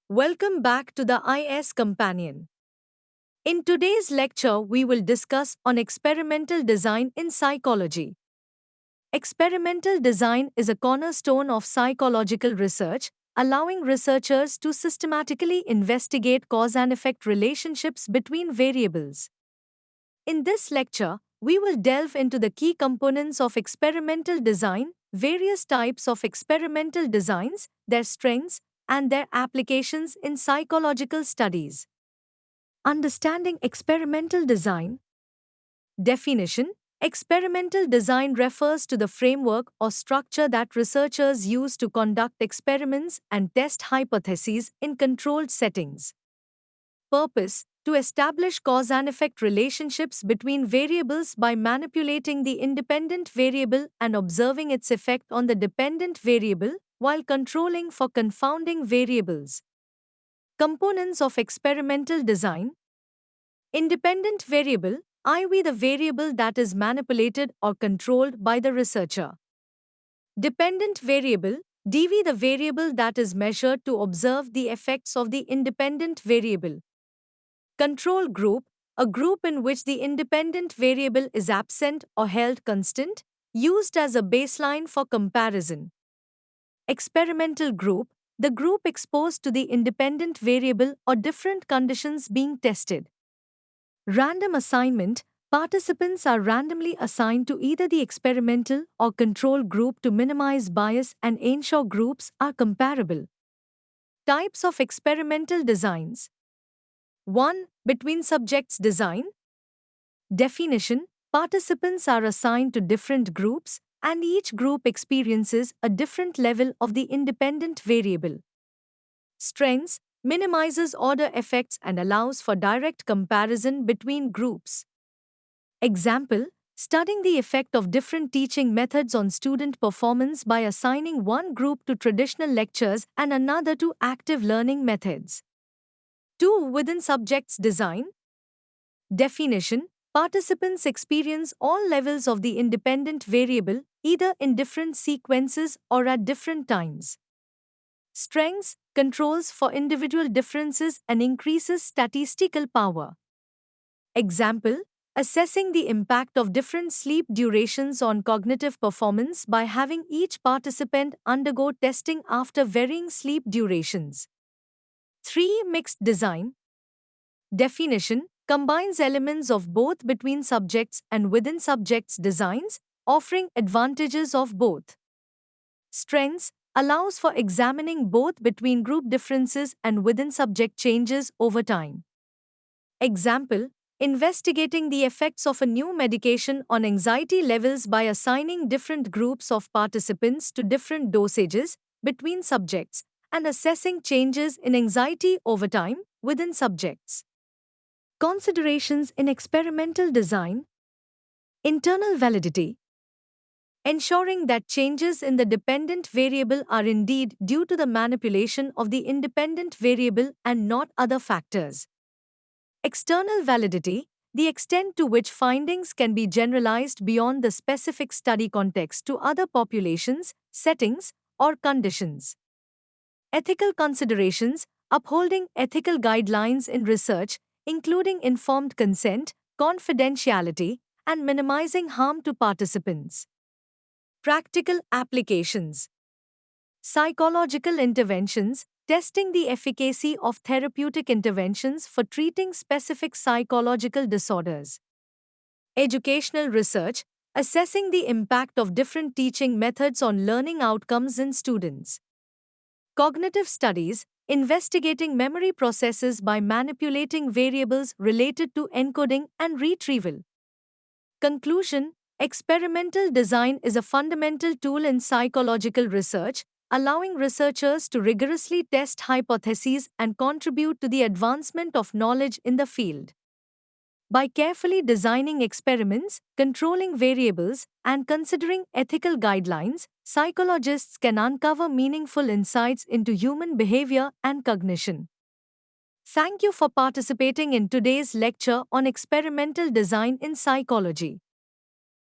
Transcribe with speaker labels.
Speaker 1: Welcome back to the IS Companion. In today's lecture, we will discuss on experimental design in psychology. Experimental design is a cornerstone of psychological research, allowing researchers to systematically investigate cause and effect relationships between variables. In this lecture, we will delve into the key components of experimental design, various types of experimental designs, their strengths, and their applications in psychological studies. Understanding experimental design. Definition. Experimental design refers to the framework or structure that researchers use to conduct experiments and test hypotheses in controlled settings. Purpose. To establish cause and effect relationships between variables by manipulating the independent variable and observing its effect on the dependent variable, while controlling for confounding variables. Components of experimental design. Independent variable, i.e. the variable that is manipulated or controlled by the researcher. Dependent variable, dv the variable that is measured to observe the effects of the independent variable. Control group, a group in which the independent variable is absent or held constant, used as a baseline for comparison. Experimental group, the group exposed to the independent variable or different conditions being tested. Random assignment, participants are randomly assigned to either the experimental or control group to minimize bias and ensure groups are comparable. Types of experimental designs. 1. Between subjects design. Definition. Participants are assigned to different groups, and each group experiences a different level of the independent variable. Strengths. Minimizes order effects and allows for direct comparison between groups. Example. Studying the effect of different teaching methods on student performance by assigning one group to traditional lectures and another to active learning methods. 2. Within subjects design. Definition. Participants experience all levels of the independent variable, either in different sequences or at different times. Strengths. Controls for individual differences and increases statistical power. Example. Assessing the impact of different sleep durations on cognitive performance by having each participant undergo testing after varying sleep durations. 3. Mixed design. Definition. Combines elements of both between subjects and within subjects designs, offering advantages of both. Strengths. Allows for examining both between group differences and within subject changes over time. Example. Investigating the effects of a new medication on anxiety levels by assigning different groups of participants to different dosages between subjects and assessing changes in anxiety over time within subjects. Considerations in experimental design. Internal validity. Ensuring that changes in the dependent variable are indeed due to the manipulation of the independent variable and not other factors. External validity, the extent to which findings can be generalized beyond the specific study context to other populations, settings, or conditions. Ethical considerations, upholding ethical guidelines in research, including informed consent, confidentiality, and minimizing harm to participants. Practical applications. Psychological interventions, testing the efficacy of therapeutic interventions for treating specific psychological disorders. Educational research, assessing the impact of different teaching methods on learning outcomes in students. Cognitive studies, investigating memory processes by manipulating variables related to encoding and retrieval. Conclusion. Experimental design is a fundamental tool in psychological research, allowing researchers to rigorously test hypotheses and contribute to the advancement of knowledge in the field. By carefully designing experiments, controlling variables, and considering ethical guidelines, psychologists can uncover meaningful insights into human behavior and cognition. Thank you for participating in today's lecture on experimental design in psychology.